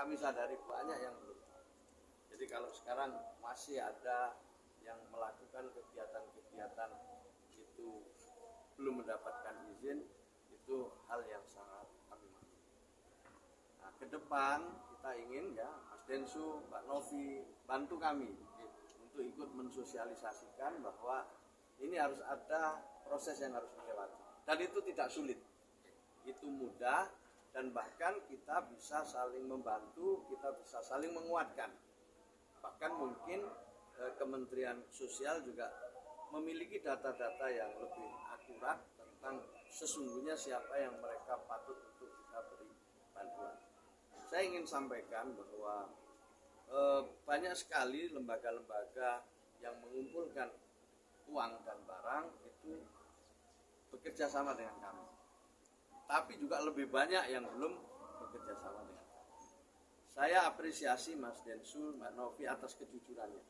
kami sadari banyak yang belum tahu. Jadi kalau sekarang masih ada yang melakukan kegiatan-kegiatan itu belum mendapatkan izin, itu hal yang sangat kami maklumi. Nah, ke depan kita ingin ya Mas Densu, Mbak Novi bantu kami untuk ikut mensosialisasikan bahwa ini harus ada proses yang harus dilewati. Dan itu tidak sulit, itu mudah, dan bahkan kita bisa saling membantu, kita bisa saling menguatkan. Bahkan mungkin Kementerian Sosial juga memiliki data-data yang lebih akurat tentang sesungguhnya siapa yang mereka patut untuk kita beri bantuan. Saya ingin sampaikan bahwa banyak sekali lembaga-lembaga yang mengumpulkan uang dan barang itu bekerja sama dengan kami. Tapi juga lebih banyak yang belum bekerja sama dengan kami. Saya apresiasi Mas Densu, Mbak Novi atas kejujurannya.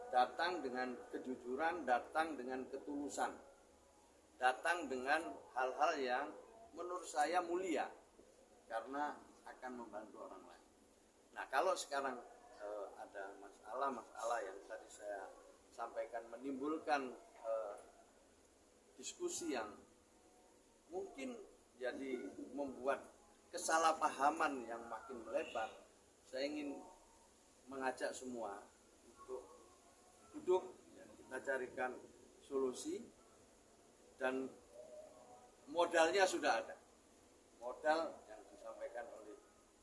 Datang dengan kejujuran, datang dengan ketulusan, datang dengan hal-hal yang menurut saya mulia karena akan membantu orang lain. Nah, kalau sekarang ada masalah yang tadi saya sampaikan menimbulkan diskusi yang mungkin jadi membuat kesalahpahaman yang makin melebar, saya ingin mengajak semua untuk duduk, ya, kita carikan solusi, dan modalnya sudah ada. Modal yang disampaikan oleh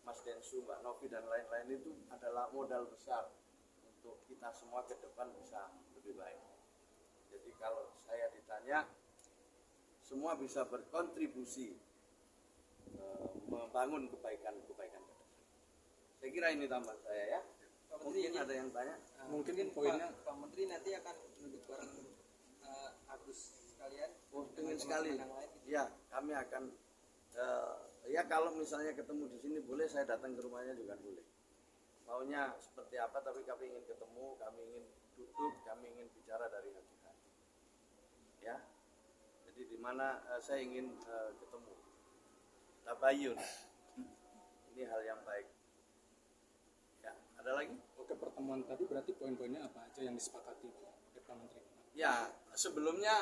Mas Densu, Mbak Novi dan lain-lain itu adalah modal besar untuk kita semua ke depan bisa lebih baik. Jadi kalau saya ditanya, semua bisa berkontribusi membangun kebaikan-kebaikan ke depan. Saya kira ini tambahan saya ya. Mungkin ada yang tanya. Mungkin poinnya Pak Menteri nanti akan duduk bareng Agus sekalian. Oh, dengan sekali. Ya, kami akan ya kalau misalnya ketemu di sini boleh, saya datang ke rumahnya juga boleh. Maunya seperti apa, tapi kami ingin ketemu, kami ingin duduk, kami ingin bicara dari hati ke hati. Ya. Jadi di mana saya ingin ketemu. Tabayun. Ini hal yang baik. Ya, ada lagi? Oke, pertemuan tadi berarti poin-poinnya apa aja yang disepakati Pak Menteri? Ya, sebelumnya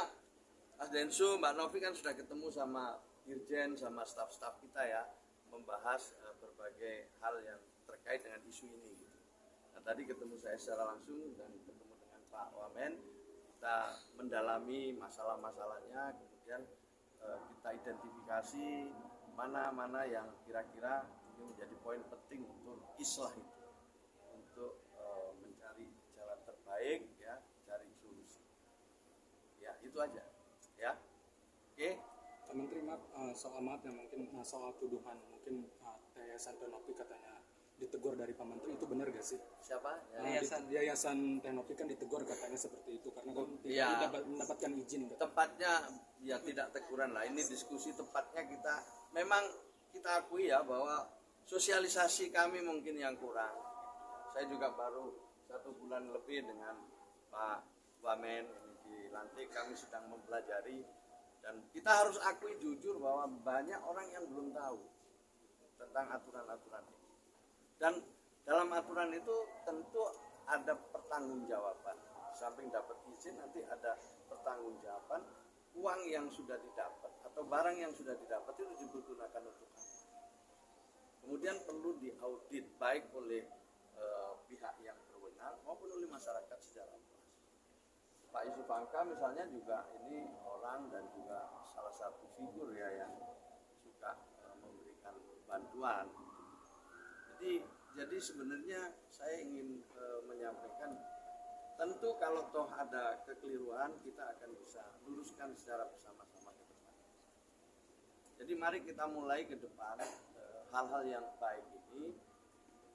Mas Densu, Mbak Novi kan sudah ketemu sama Dirjen, sama staf-staf kita ya, membahas berbagai hal yang terkait dengan isu ini. Gitu. Nah, tadi ketemu saya secara langsung dan ketemu dengan Pak Wamen, kita mendalami masalah-masalahnya, kemudian kita identifikasi mana-mana yang kira-kira ini menjadi poin penting untuk islah itu, untuk mencari jalan terbaik, ya, cari solusi. Ya, itu aja. Ya, oke. Pak Menteri, soal maaf ya, mungkin soal tuduhan mungkin Yayasan Tenopi katanya ditegur dari Pak Menteri, itu benar gak sih? Siapa? Yayasan Tenopi kan ditegur katanya seperti itu karena kan tidak mendapatkan izin. Tepatnya ya tidak teguran lah. Ini diskusi tepatnya memang kita akui ya bahwa sosialisasi kami mungkin yang kurang. Saya juga baru 1 bulan lebih dengan Pak Wamen ini dilantik, kami sedang mempelajari, dan kita harus akui jujur bahwa banyak orang yang belum tahu tentang aturan-aturan ini. Dan dalam aturan itu tentu ada pertanggungjawaban. Di samping dapat izin nanti ada pertanggungjawaban, uang yang sudah didapat atau barang yang sudah didapat itu digunakan untuk apa. Kemudian perlu diaudit baik oleh pihak yang berwenang maupun oleh masyarakat secara luas. Pak Yusuf Hamka misalnya juga ini orang dan juga salah satu figur ya yang suka memberikan bantuan. Jadi sebenarnya saya ingin menyampaikan, tentu kalau toh ada kekeliruan kita akan bisa luruskan secara bersama-sama ke depan. Jadi mari kita mulai ke depan hal-hal yang baik ini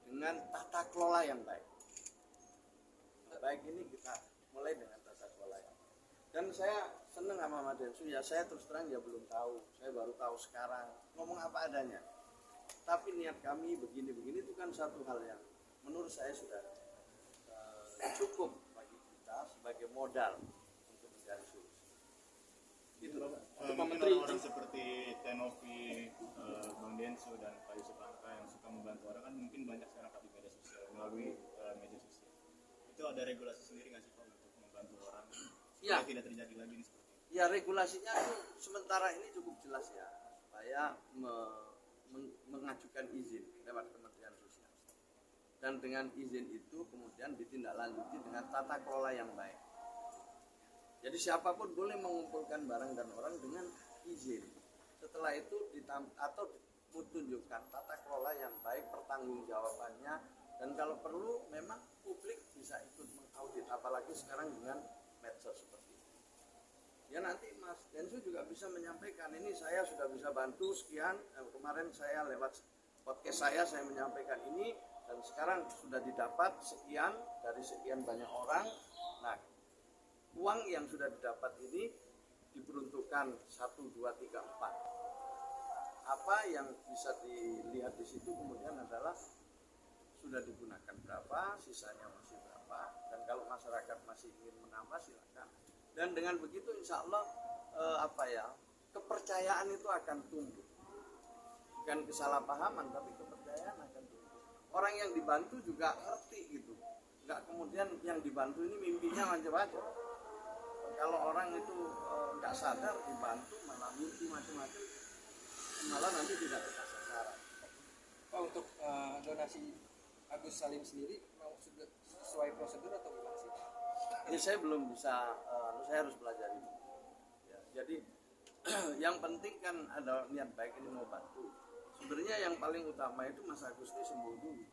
dengan tata kelola yang baik. Baik ini kita mulai dengan tata kelola yang baik. Dan saya senang sama Mas Densu, ya saya terus terang ya belum tahu, saya baru tahu sekarang, ngomong apa adanya. Tapi niat kami begini-begini itu kan satu hal yang menurut saya sudah cukup bagi kita sebagai modal untuk mencari solusi. Gitu loh. Pak Menteri, Menteri. Orang seperti Tenovi, Bang Densu dan Pak Yusuf Angka yang suka membantu orang kan mungkin banyak sekarang Pak di media sosial melalui media sosial. Itu ada regulasi sendiri nggak sih Pak untuk membantu orang Ya. supaya tidak terjadi lagi nih seperti itu? Ya regulasinya itu sementara ini cukup jelas ya, supaya mengajukan izin lewat Kementerian Sosial. Dan dengan izin itu kemudian ditindaklanjuti dengan tata kelola yang baik. Jadi siapapun boleh mengumpulkan barang dan orang dengan izin. Setelah itu atau ditunjukkan tata kelola yang baik, pertanggungjawabannya, dan kalau perlu memang publik bisa ikut mengaudit, apalagi sekarang dengan medsos seperti ini. Ya nanti Mas Densu juga bisa menyampaikan, ini saya sudah bisa bantu sekian, kemarin saya lewat podcast saya menyampaikan ini, dan sekarang sudah didapat sekian dari sekian banyak orang. Nah, uang yang sudah didapat ini diperuntukkan 1, 2, 3, 4. Apa yang bisa dilihat di situ kemudian adalah sudah digunakan berapa, sisanya masih berapa, dan kalau masyarakat masih ingin menambah silakan. Dan dengan begitu insya Allah kepercayaan itu akan tumbuh. Bukan kesalahpahaman, tapi kepercayaan akan tumbuh. Orang yang dibantu juga ngerti gitu. Nggak kemudian yang dibantu ini mimpinya macam-macam. Kalau orang itu nggak sadar dibantu malah mimpi macam-macam, malah nanti tidak tepat sasaran. Pak, untuk donasi Agus Salim sendiri mau sudah sesuai prosedur atau gimana sih? Ini saya belum bisa, saya harus pelajari. Ya, jadi yang penting kan ada niat baik ini mau bantu. Sebenarnya yang paling utama itu Mas Agus ini sembuh dulu.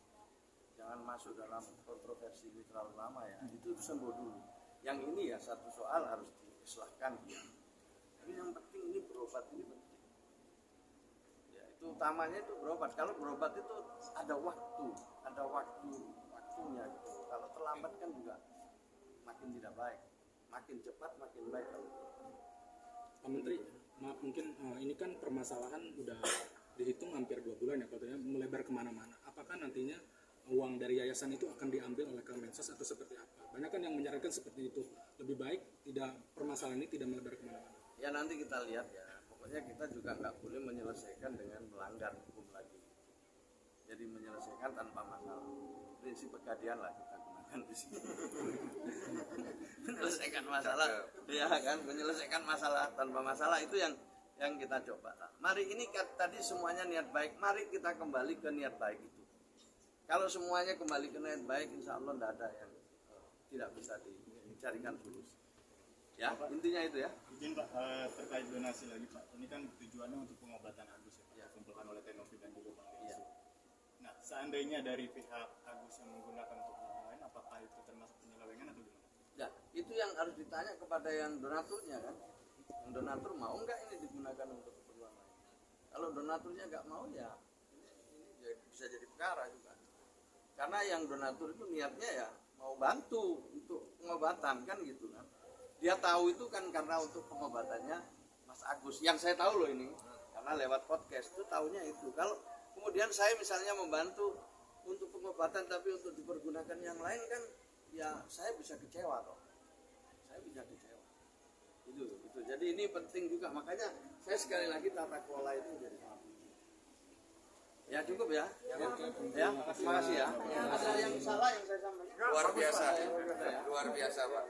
Jangan masuk dalam kontroversi ini terlalu lama ya. Itu sembuh dulu. Yang ini ya satu soal harus diislahkan. Tapi yang penting ini berobat ini penting. Ya, itu utamanya itu berobat. Kalau berobat itu ada waktunya gitu. Kalau terlambat kan juga makin tidak baik. Makin cepat makin baik. Pak Menteri, maaf mungkin ini kan permasalahan udah dihitung hampir 2 bulan ya katanya melebar kemana-mana. Apakah nantinya uang dari yayasan itu akan diambil oleh Kemensos atau seperti apa? Banyak kan yang menyarankan seperti itu. Lebih baik permasalahan ini tidak melebar kemana-mana. Ya nanti kita lihat ya. Pokoknya kita juga nggak boleh menyelesaikan dengan melanggar hukum lagi. Jadi menyelesaikan tanpa masalah. Prinsip pegadian lah kita gunakan di sini. Menyelesaikan masalah, ya kan? Menyelesaikan masalah tanpa masalah itu yang kita coba. Nah, mari ini tadi semuanya niat baik. Mari kita kembali ke niat baik itu. Kalau semuanya kembali ke niat baik, insya Allah tidak ada yang tidak bisa dicarikan solusi. Ya, intinya itu ya. Izin Pak, terkait donasi lagi Pak. Ini kan tujuannya untuk pengobatan Agus ya, Pak. Dikumpulkan oleh Tenovi dan juga Bang Densu. Ya. Nah, seandainya dari pihak Agus yang menggunakan untuk hal lain, apakah itu termasuk penyelewengan atau gimana? Ya, itu yang harus ditanya kepada yang donaturnya kan. Yang donatur mau nggak ini digunakan untuk keperluan lain? Kalau donaturnya nggak mau ya ini bisa jadi perkara juga. Karena yang donatur itu niatnya ya mau bantu untuk pengobatan kan gitu kan. Dia tahu itu kan karena untuk pengobatannya Mas Agus. Yang saya tahu loh ini karena lewat podcast itu tahunya itu. Kalau kemudian saya misalnya membantu untuk pengobatan tapi untuk dipergunakan yang lain kan ya saya bisa kecewa toh. Saya bisa kecewa. Itu. Jadi ini penting juga, makanya saya sekali lagi tata kelola itu jadi sangat penting. Ya cukup ya. Ya, terima kasih ya. Ada yang salah yang saya sampaikan. Luar biasa, Ya. luar biasa Pak.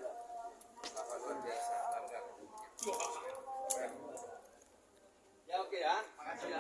Bapak luar biasa. Bangga. Ya oke ya. Makasih ya.